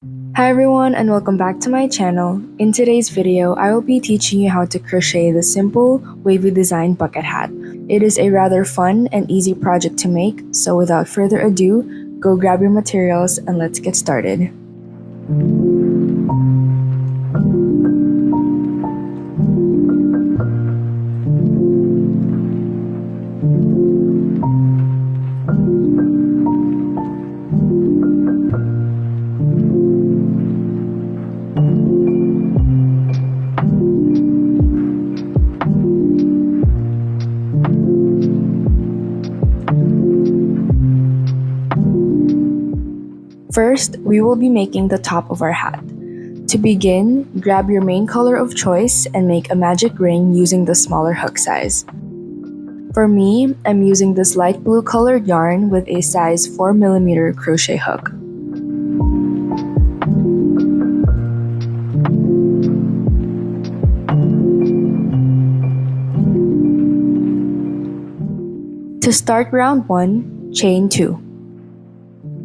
Hi everyone and welcome back to my channel. In today's video, I will be teaching you how to crochet the simple wavy design bucket hat. It is a rather fun and easy project to make, so without further ado, go grab your materials and let's get started. First, we will be making the top of our hat. To begin, grab your main color of choice and make a magic ring using the smaller hook size. For me, I'm using this light blue colored yarn with a size 4mm crochet hook. To start round 1, chain 2.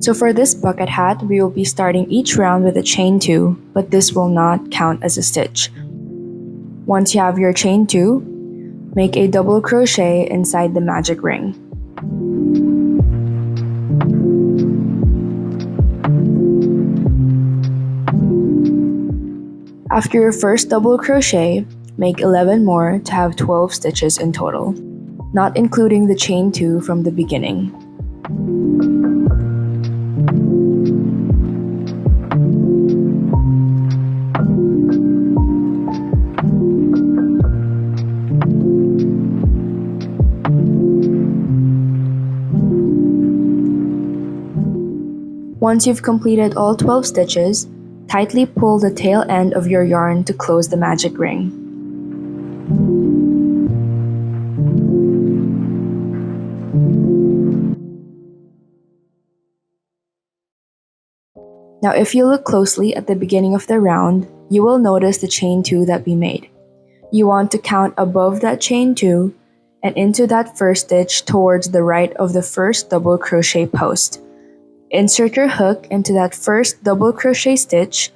So for this bucket hat, we will be starting each round with a chain 2, but this will not count as a stitch. Once you have your chain 2, make a double crochet inside the magic ring. After your first double crochet, make 11 more to have 12 stitches in total, not including the chain 2 from the beginning. Once you've completed all 12 stitches, tightly pull the tail end of your yarn to close the magic ring. Now if you look closely at the beginning of the round, you will notice the chain 2 that we made. You want to count above that chain 2 and into that first stitch towards the right of the first double crochet post. Insert your hook into that first double crochet stitch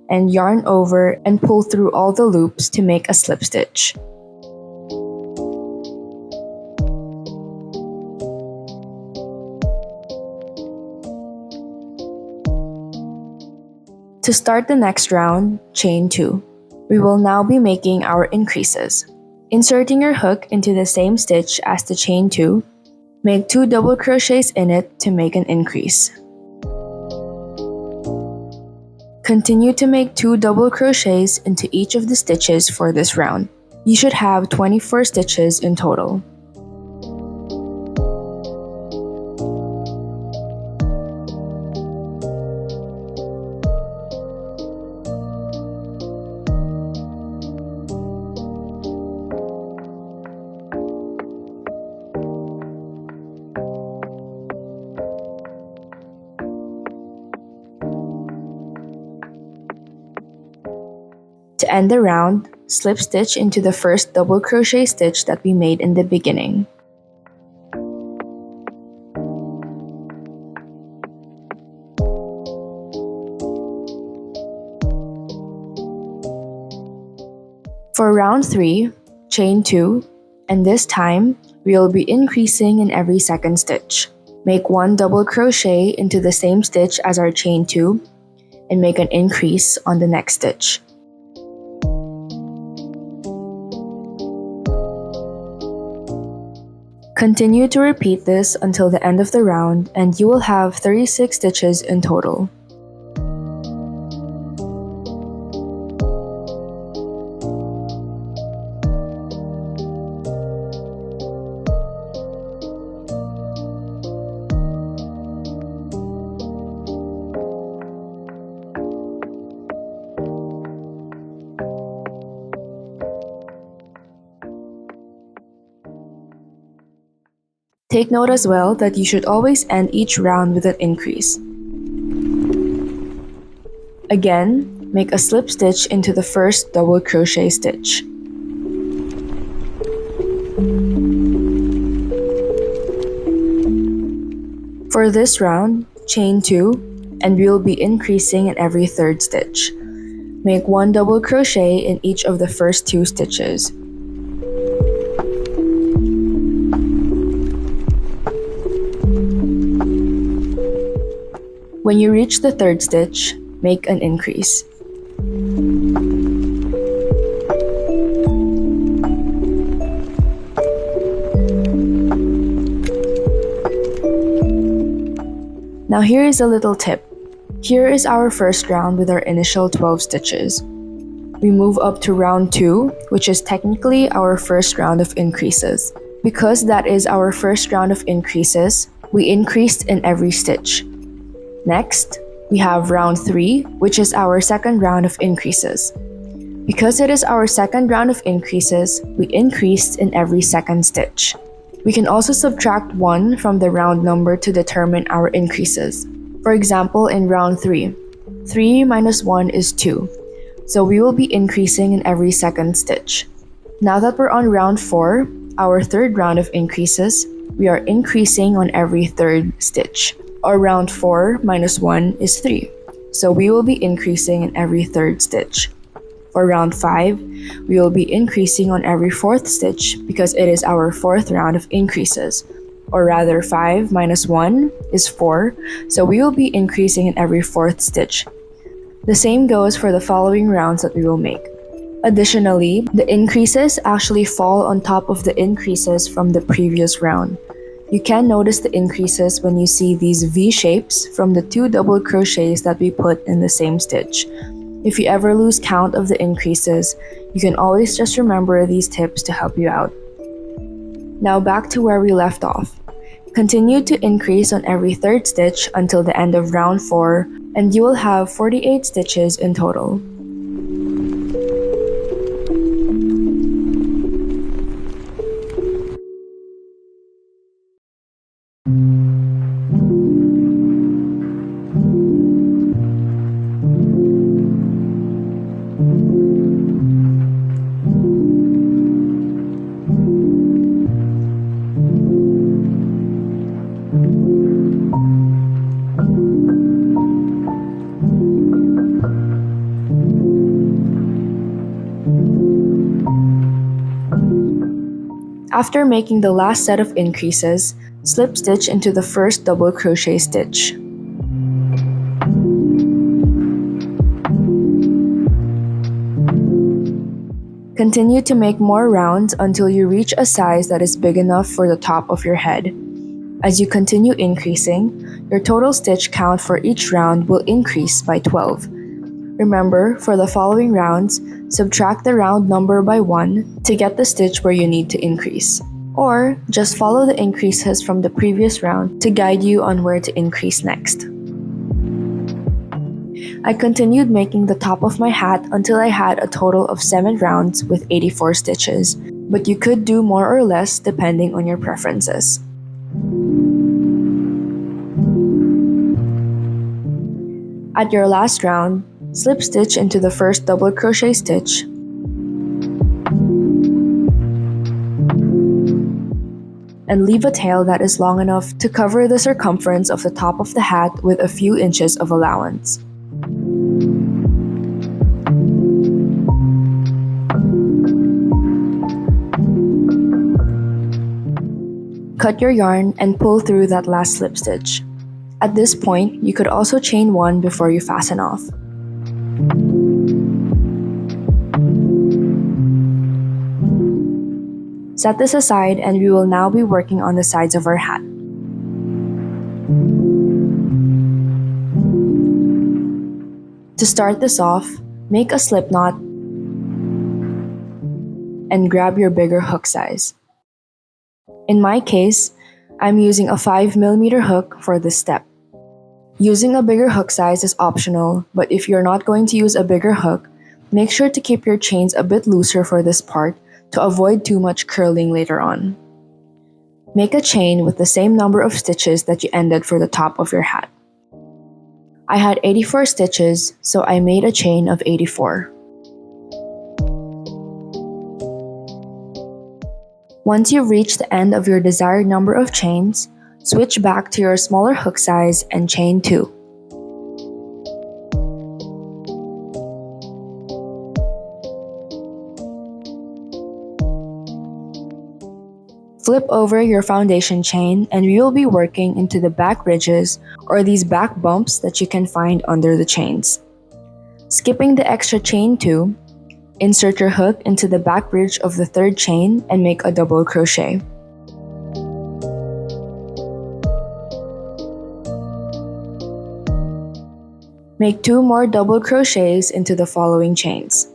and yarn over and pull through all the loops to make a slip stitch. To start the next round, chain 2. We will now be making our increases. Inserting your hook into the same stitch as the chain 2, make 2 double crochets in it to make an increase. Continue to make 2 double crochets into each of the stitches for this round. You should have 24 stitches in total. To end the round, slip stitch into the first double crochet stitch that we made in the beginning. For round 3, chain 2, and this time, we will be increasing in every second stitch. Make 1 double crochet into the same stitch as our chain 2, and make an increase on the next stitch. Continue to repeat this until the end of the round and you will have 36 stitches in total. Take note as well that you should always end each round with an increase. Again, make a slip stitch into the first double crochet stitch. For this round, chain 2 and we will be increasing in every third stitch. Make 1 double crochet in each of the first 2 stitches. When you reach the third stitch, make an increase. Now here is a little tip. Here is our first round with our initial 12 stitches. We move up to round 2, which is technically our first round of increases. Because that is our first round of increases, we increased in every stitch. Next, we have round 3, which is our second round of increases. Because it is our second round of increases, we increased in every second stitch. We can also subtract 1 from the round number to determine our increases. For example, in round 3, 3 minus 1 is 2, so we will be increasing in every second stitch. Now that we're on round 4, our third round of increases, we are increasing on every third stitch. Or round 4 minus 1 is 3, so we will be increasing in every third stitch. For round 5, we will be increasing on every fourth stitch because it is our fourth round of increases. Or rather, 5 minus 1 is 4, so we will be increasing in every fourth stitch. The same goes for the following rounds that we will make. Additionally, the increases actually fall on top of the increases from the previous round. You can notice the increases when you see these V shapes from the 2 double crochets that we put in the same stitch. If you ever lose count of the increases, you can always just remember these tips to help you out. Now back to where we left off. Continue to increase on every third stitch until the end of round 4, and you will have 48 stitches in total. After making the last set of increases, slip stitch into the first double crochet stitch. Continue to make more rounds until you reach a size that is big enough for the top of your head. As you continue increasing, your total stitch count for each round will increase by 12. Remember, for the following rounds, subtract the round number by 1 to get the stitch where you need to increase. Or, just follow the increases from the previous round to guide you on where to increase next. I continued making the top of my hat until I had a total of 7 rounds with 84 stitches, but you could do more or less depending on your preferences. At your last round, slip stitch into the first double crochet stitch and leave a tail that is long enough to cover the circumference of the top of the hat with a few inches of allowance. Cut your yarn and pull through that last slip stitch. At this point, you could also chain 1 before you fasten off. Set this aside and we will now be working on the sides of our hat. To start this off, make a slip knot and grab your bigger hook size. In my case, I'm using a 5mm hook for this step. Using a bigger hook size is optional, but if you're not going to use a bigger hook, make sure to keep your chains a bit looser for this part to avoid too much curling later on. Make a chain with the same number of stitches that you ended for the top of your hat. I had 84 stitches, so I made a chain of 84. Once you've reached the end of your desired number of chains, switch back to your smaller hook size and chain 2. Flip over your foundation chain and we will be working into the back ridges or these back bumps that you can find under the chains. Skipping the extra chain 2, insert your hook into the back ridge of the third chain and make a double crochet. Make 2 more double crochets into the following chains.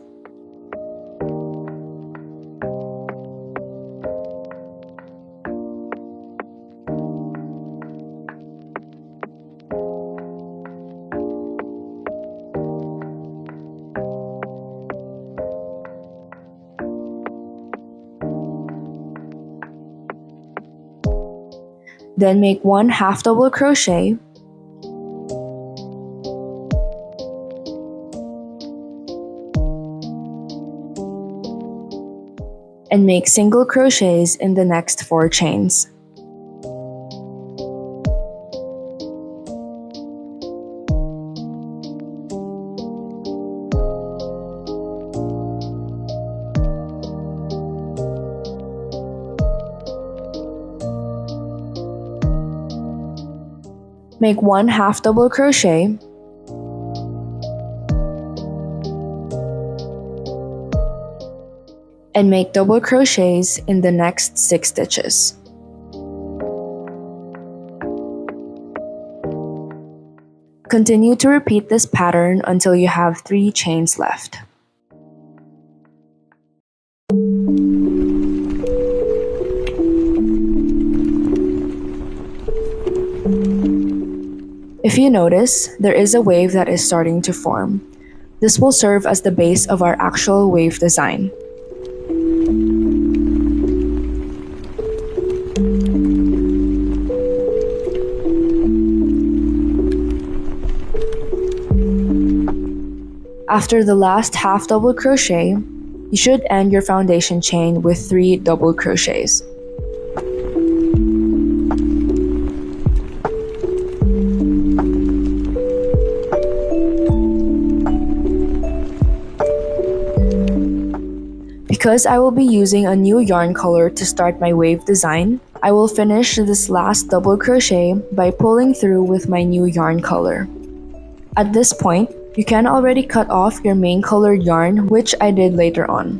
Then make 1 half double crochet and make single crochets in the next 4 chains. Make 1 half double crochet and make double crochets in the next 6 stitches. Continue to repeat this pattern until you have 3 chains left. If you notice, there is a wave that is starting to form. This will serve as the base of our actual wave design. After the last half double crochet, you should end your foundation chain with 3 double crochets. Because I will be using a new yarn color to start my wave design, I will finish this last double crochet by pulling through with my new yarn color. At this point, you can already cut off your main colored yarn, which I did later on.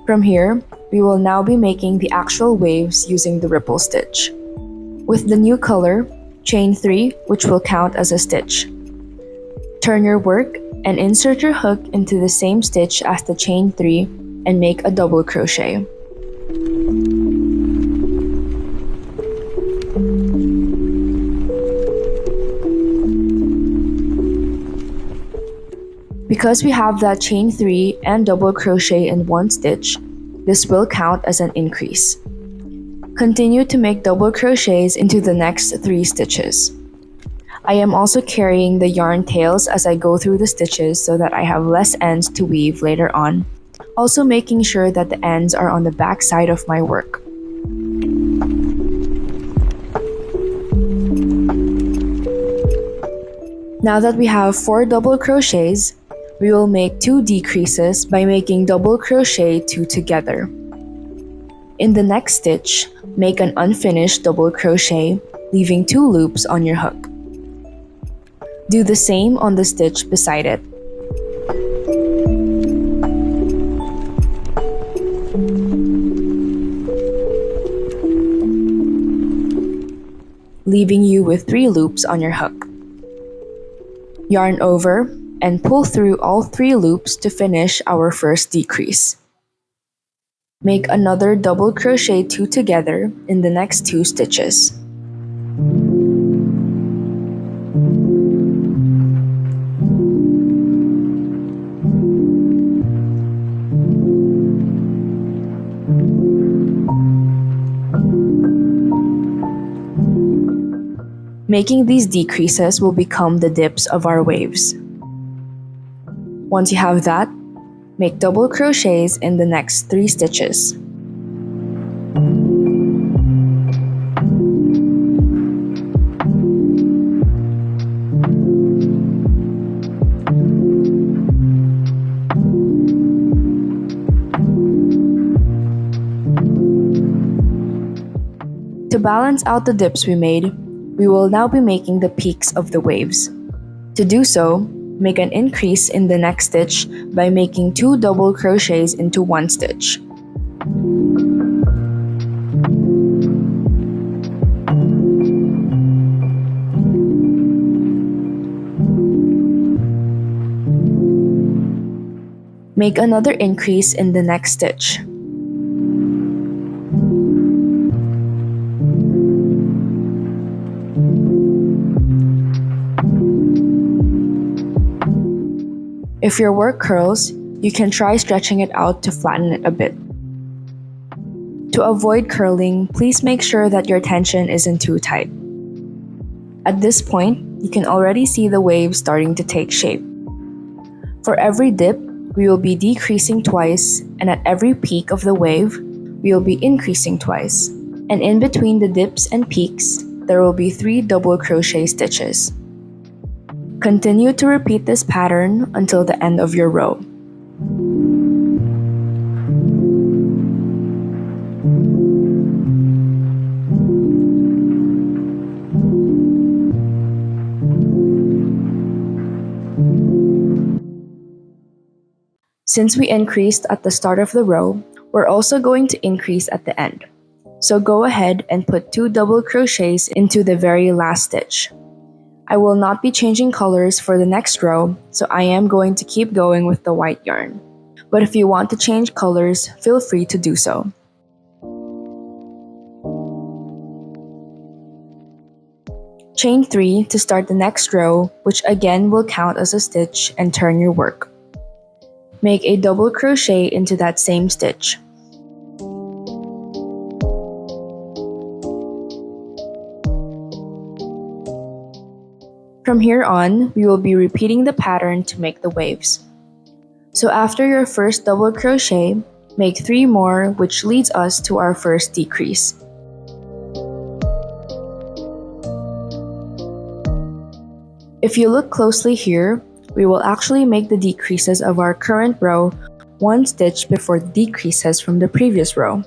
From here, we will now be making the actual waves using the ripple stitch. With the new color, chain 3, which will count as a stitch. Turn your work and insert your hook into the same stitch as the chain 3 and make a double crochet. Because we have that chain 3 and double crochet in one stitch, this will count as an increase. Continue to make double crochets into the next 3 stitches. I am also carrying the yarn tails as I go through the stitches so that I have less ends to weave later on, also making sure that the ends are on the back side of my work. Now that we have 4 double crochets, we will make 2 decreases by making double crochet 2 together. In the next stitch, make an unfinished double crochet, leaving 2 loops on your hook. Do the same on the stitch beside it. Leaving you with 3 loops on your hook. Yarn over and pull through all 3 loops to finish our first decrease. Make another double crochet 2 together in the next 2 stitches. Making these decreases will become the dips of our waves. Once you have that, make double crochets in the next 3 stitches. To balance out the dips we made, we will now be making the peaks of the waves. To do so, make an increase in the next stitch by making 2 double crochets into one stitch. Make another increase in the next stitch. If your work curls, you can try stretching it out to flatten it a bit. To avoid curling, please make sure that your tension isn't too tight. At this point, you can already see the waves starting to take shape. For every dip, we will be decreasing twice, and at every peak of the wave, we will be increasing twice. And in between the dips and peaks, there will be 3 double crochet stitches. Continue to repeat this pattern until the end of your row. Since we increased at the start of the row, we're also going to increase at the end. So go ahead and put 2 double crochets into the very last stitch. I will not be changing colors for the next row, so I am going to keep going with the white yarn. But if you want to change colors, feel free to do so. Chain 3 to start the next row, which again will count as a stitch, and turn your work. Make a double crochet into that same stitch. From here on, we will be repeating the pattern to make the waves. So after your first double crochet, make 3 more, which leads us to our first decrease. If you look closely here, we will actually make the decreases of our current row 1 stitch before the decreases from the previous row.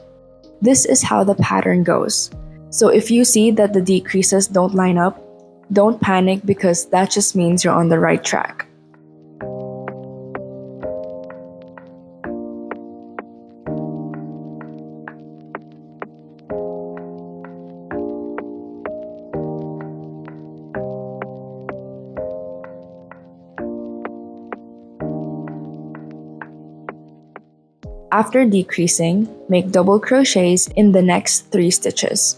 This is how the pattern goes. So if you see that the decreases don't line up, don't panic because that just means you're on the right track. After decreasing, make double crochets in the next 3 stitches.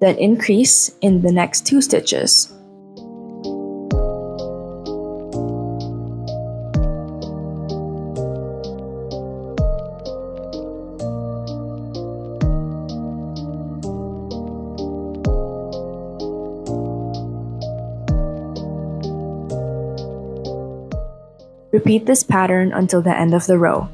Then increase in the next 2 stitches. Repeat this pattern until the end of the row.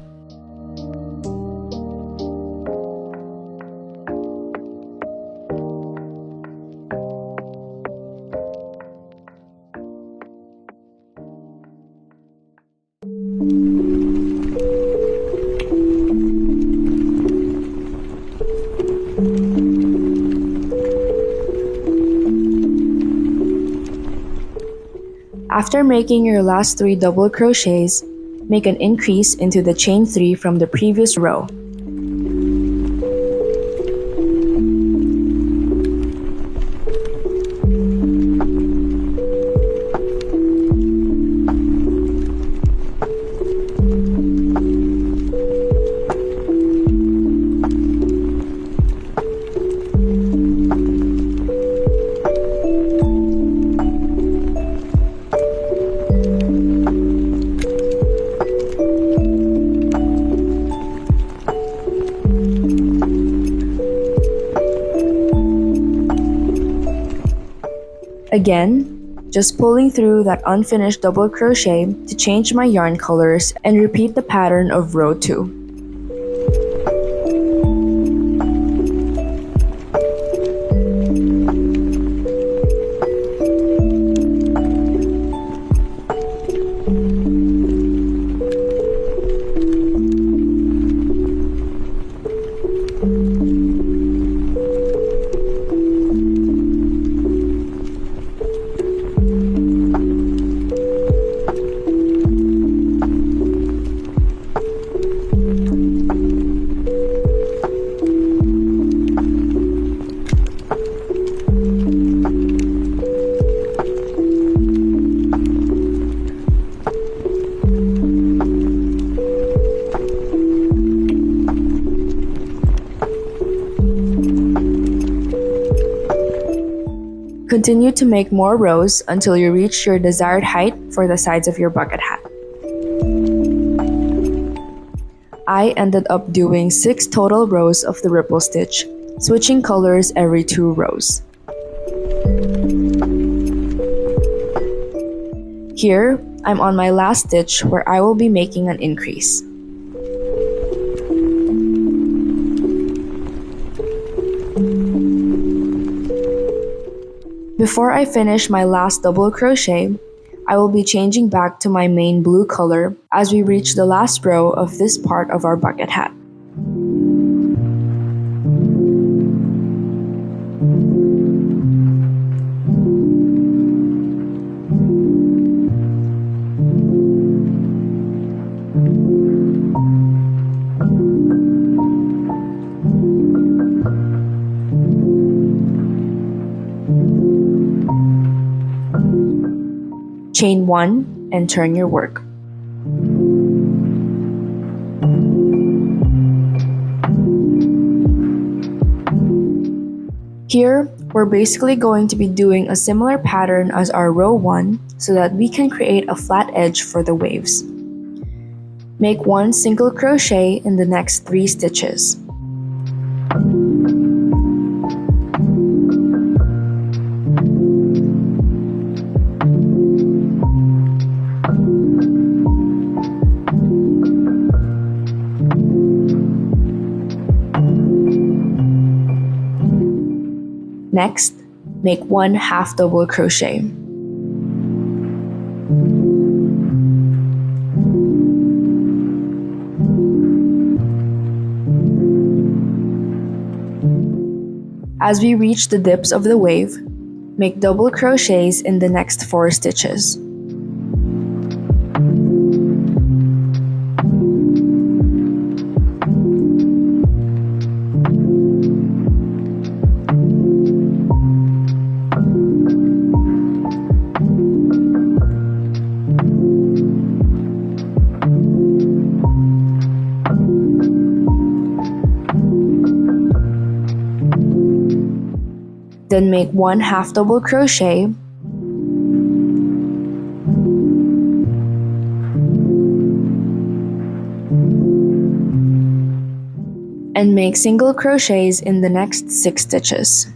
After making your last 3 double crochets, make an increase into the chain 3 from the previous row. Again, just pulling through that unfinished double crochet to change my yarn colors and repeat the pattern of row 2. Continue to make more rows until you reach your desired height for the sides of your bucket hat. I ended up doing 6 total rows of the ripple stitch, switching colors every 2 rows. Here, I'm on my last stitch where I will be making an increase. Before I finish my last double crochet, I will be changing back to my main blue color as we reach the last row of this part of our bucket hat. Chain 1 and turn your work. Here, we're basically going to be doing a similar pattern as our row 1 so that we can create a flat edge for the waves. Make 1 single crochet in the next 3 stitches. Next, make 1 half double crochet. As we reach the dips of the wave, make double crochets in the next 4 stitches. Then make 1 half double crochet and make single crochets in the next 6 stitches.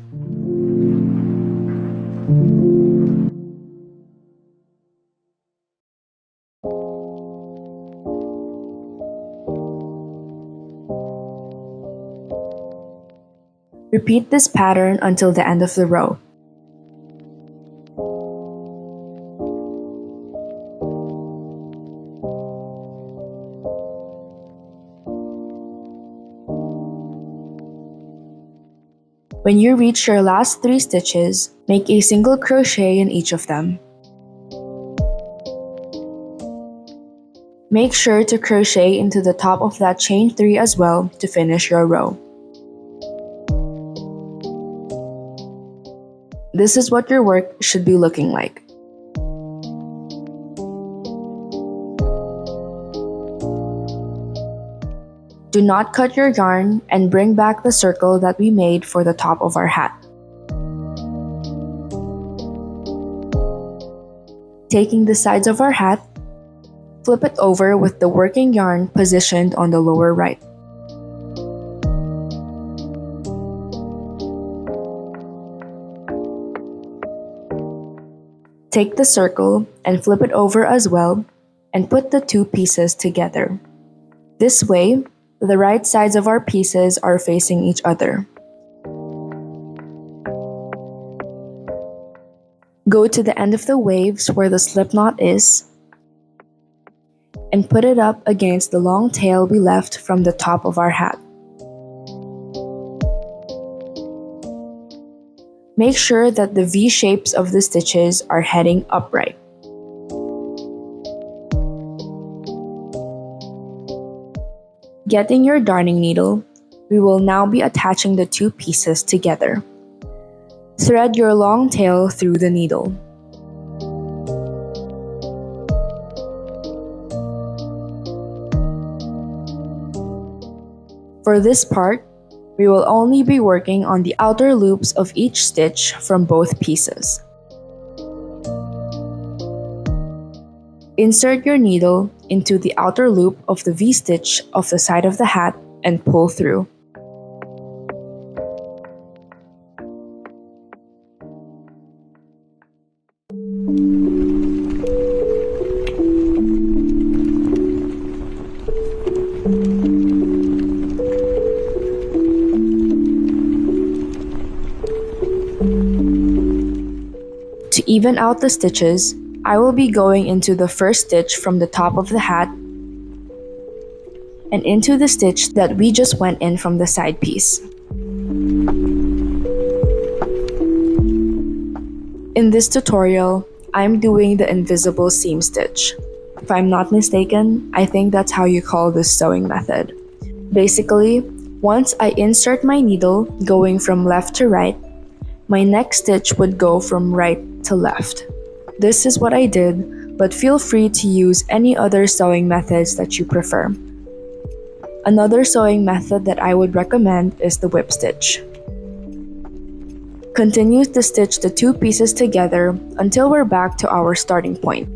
Repeat this pattern until the end of the row. When you reach your last 3 stitches, make a single crochet in each of them. Make sure to crochet into the top of that chain 3 as well to finish your row. This is what your work should be looking like. Do not cut your yarn and bring back the circle that we made for the top of our hat. Taking the sides of our hat, flip it over with the working yarn positioned on the lower right. Take the circle and flip it over as well and put the 2 pieces together. This way, the right sides of our pieces are facing each other. Go to the end of the waves where the slip knot is and put it up against the long tail we left from the top of our hat. Make sure that the V shapes of the stitches are heading upright. Getting your darning needle, we will now be attaching the 2 pieces together. Thread your long tail through the needle. For this part, We will only be working on the outer loops of each stitch from both pieces. Insert your needle into the outer loop of the V-stitch of the side of the hat and pull through. To even out the stitches, I will be going into the first stitch from the top of the hat and into the stitch that we just went in from the side piece. In this tutorial, I'm doing the invisible seam stitch. If I'm not mistaken, I think that's how you call this sewing method. Basically, once I insert my needle going from left to right, my next stitch would go from right to left. This is what I did, but feel free to use any other sewing methods that you prefer. Another sewing method that I would recommend is the whip stitch. Continue to stitch the two pieces together until we're back to our starting point.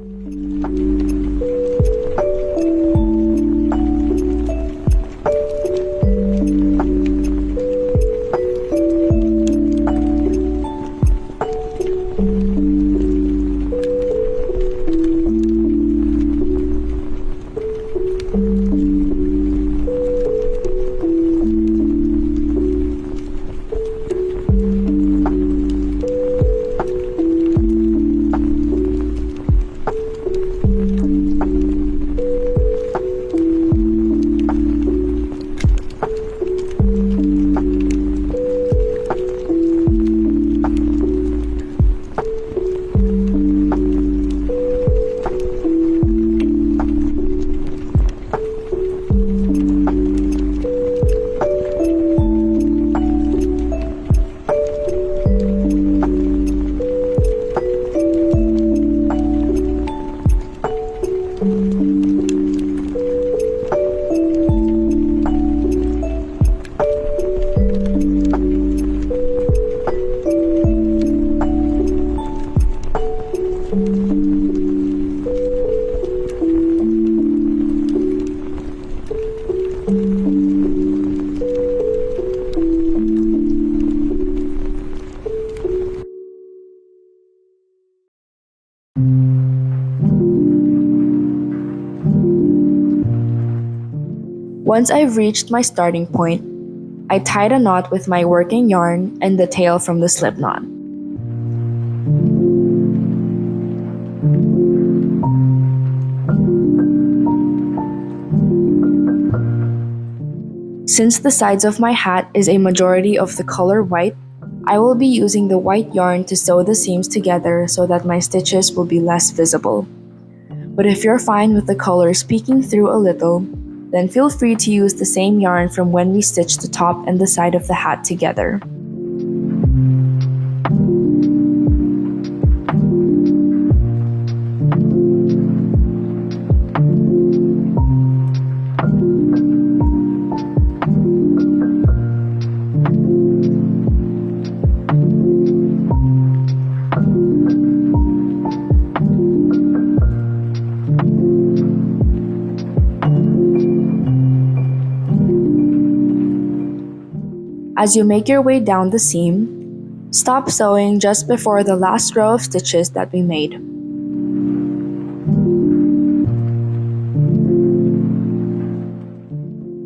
Once I've reached my starting point, I tied a knot with my working yarn and the tail from the slip knot. Since the sides of my hat is a majority of the color white, I will be using the white yarn to sew the seams together so that my stitches will be less visible. But if you're fine with the colors peeking through a little, then feel free to use the same yarn from when we stitched the top and the side of the hat together. As you make your way down the seam, stop sewing just before the last row of stitches that we made.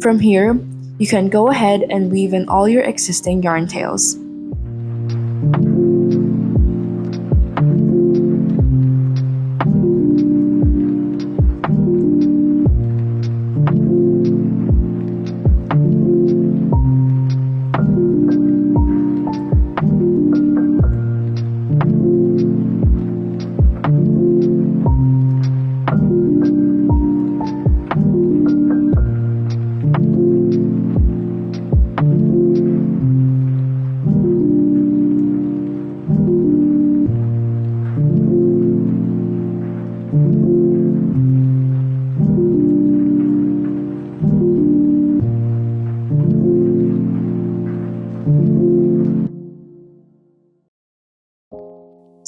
From here, you can go ahead and weave in all your existing yarn tails.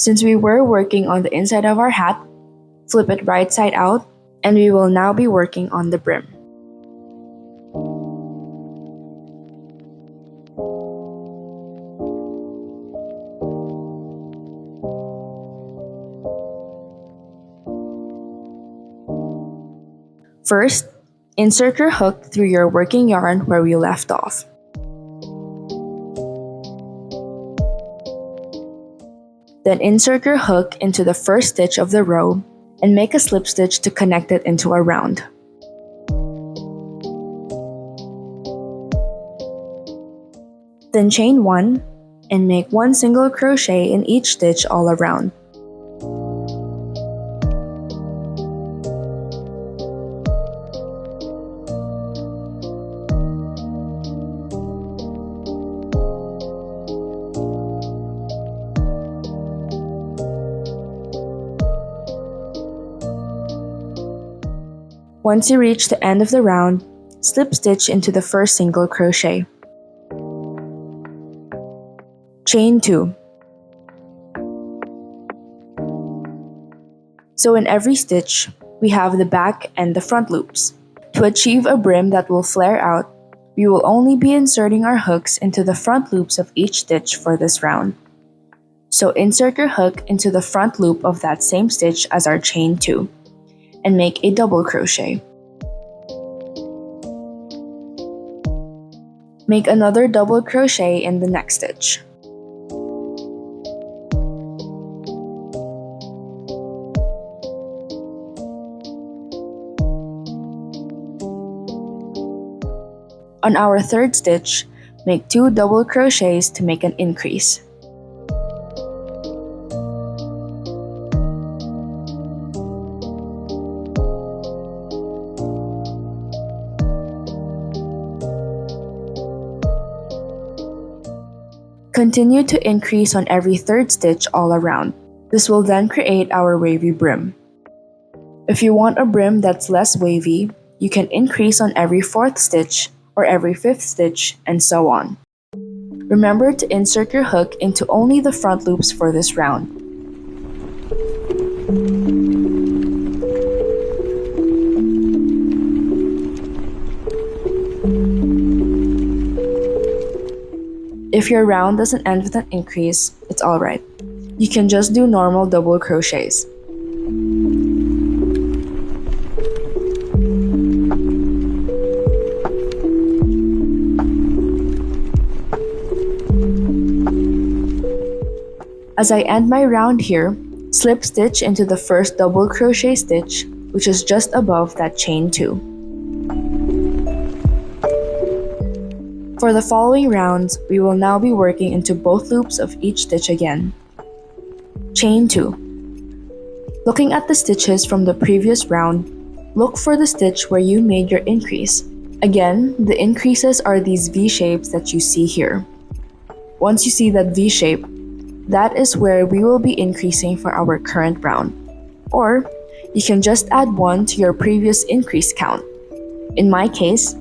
Since we were working on the inside of our hat, flip it right side out, and we will now be working on the brim. First, insert your hook through your working yarn where we left off. Then insert your hook into the first stitch of the row and make a slip stitch to connect it into a round. Then chain 1 and make 1 single crochet in each stitch all around. Once you reach the end of the round, slip stitch into the first single crochet. Chain 2. So in every stitch, we have the back and the front loops. To achieve a brim that will flare out, we will only be inserting our hooks into the front loops of each stitch for this round. So insert your hook into the front loop of that same stitch as our chain 2. And make a double crochet. Make another double crochet in the next stitch. On our third stitch, make 2 double crochets to make an increase. Continue to increase on every third stitch all around. This will then create our wavy brim. If you want a brim that's less wavy, you can increase on every fourth stitch or every fifth stitch and so on. Remember to insert your hook into only the front loops for this round. If your round doesn't end with an increase, it's alright. You can just do normal double crochets. As I end my round here, slip stitch into the first double crochet stitch, which is just above that chain 2. For the following rounds, we will now be working into both loops of each stitch again. Chain 2. Looking at the stitches from the previous round, look for the stitch where you made your increase. Again, the increases are these V shapes that you see here. Once you see that V shape, that is where we will be increasing for our current round. Or, you can just add 1 to your previous increase count. In my case,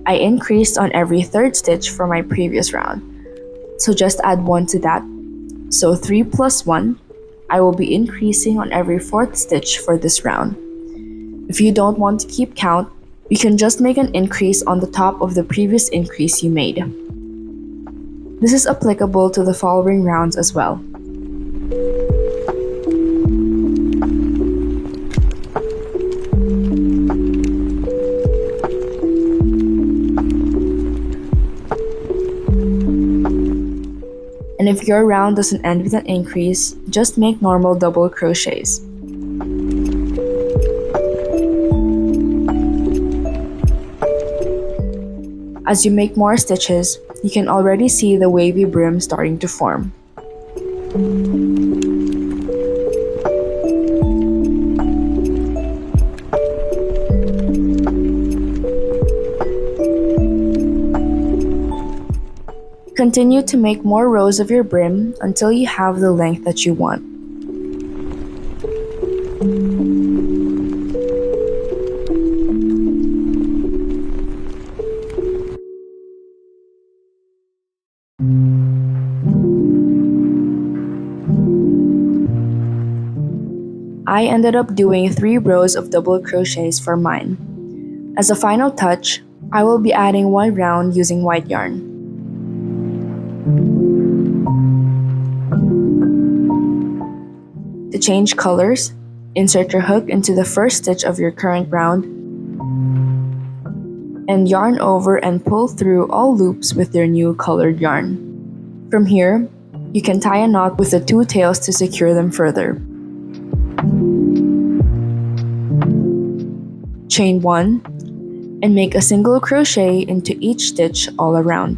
I increased on every third stitch for my previous round, so just add 1 to that. So 3 plus 1, I will be increasing on every fourth stitch for this round. If you don't want to keep count, you can just make an increase on the top of the previous increase you made. This is applicable to the following rounds as well. And if your round doesn't end with an increase, just make normal double crochets. As you make more stitches, you can already see the wavy brim starting to form. Continue to make more rows of your brim until you have the length that you want. I ended up doing 3 rows of double crochets for mine. As a final touch, I will be adding 1 round using white yarn. To change colors, insert your hook into the first stitch of your current round and yarn over and pull through all loops with your new colored yarn. From here, you can tie a knot with the 2 tails to secure them further. Chain 1 and make a single crochet into each stitch all around.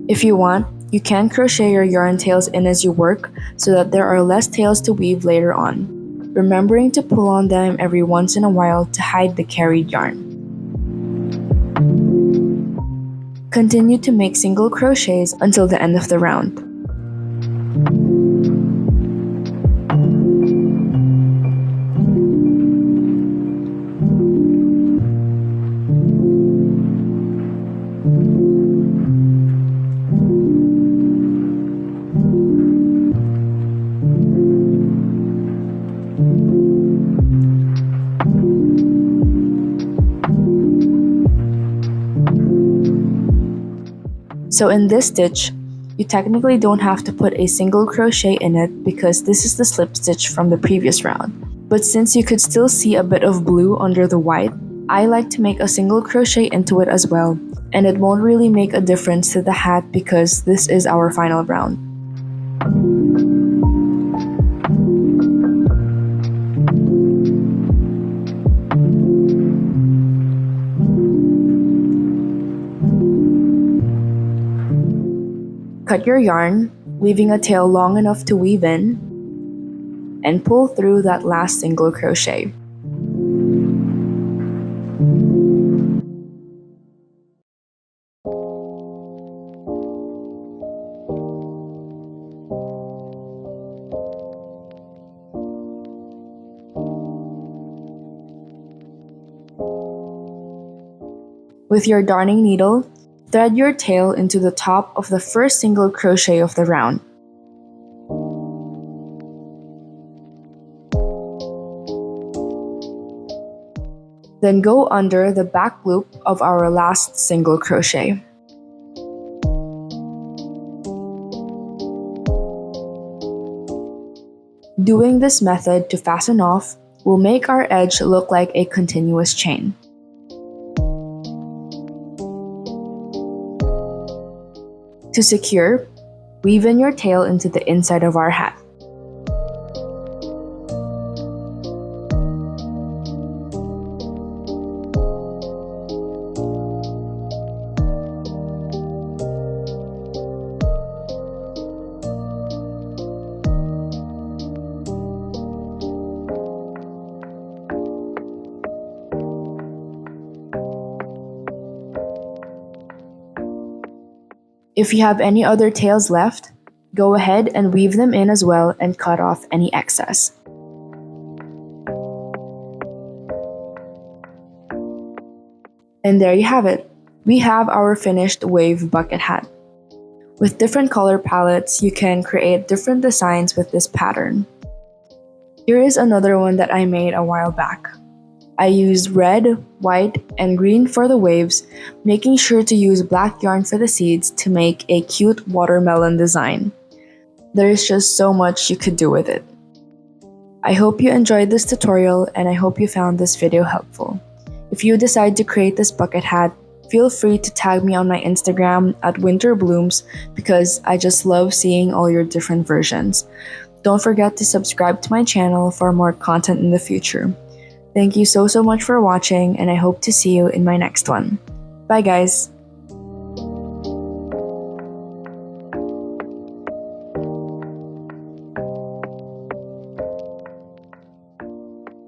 If you want, you can crochet your yarn tails in as you work so that there are less tails to weave later on, remembering to pull on them every once in a while to hide the carried yarn. Continue to make single crochets until the end of the round. So in this stitch, you technically don't have to put a single crochet in it because this is the slip stitch from the previous round. But since you could still see a bit of blue under the white, I like to make a single crochet into it as well, and it won't really make a difference to the hat because this is our final round. Cut your yarn, leaving a tail long enough to weave in, and pull through that last single crochet. With your darning needle, thread your tail into the top of the first single crochet of the round. Then go under the back loop of our last single crochet. Doing this method to fasten off will make our edge look like a continuous chain. To secure, weave in your tail into the inside of our hat. If you have any other tails left, go ahead and weave them in as well and cut off any excess. And there you have it. We have our finished wave bucket hat. With different color palettes, you can create different designs with this pattern. Here is another one that I made a while back. I used red, white, and green for the waves, making sure to use black yarn for the seeds to make a cute watermelon design. There is just so much you could do with it. I hope you enjoyed this tutorial and I hope you found this video helpful. If you decide to create this bucket hat, feel free to tag me on my Instagram at winterblooms because I just love seeing all your different versions. Don't forget to subscribe to my channel for more content in the future. Thank you so much for watching, and I hope to see you in my next one. Bye guys!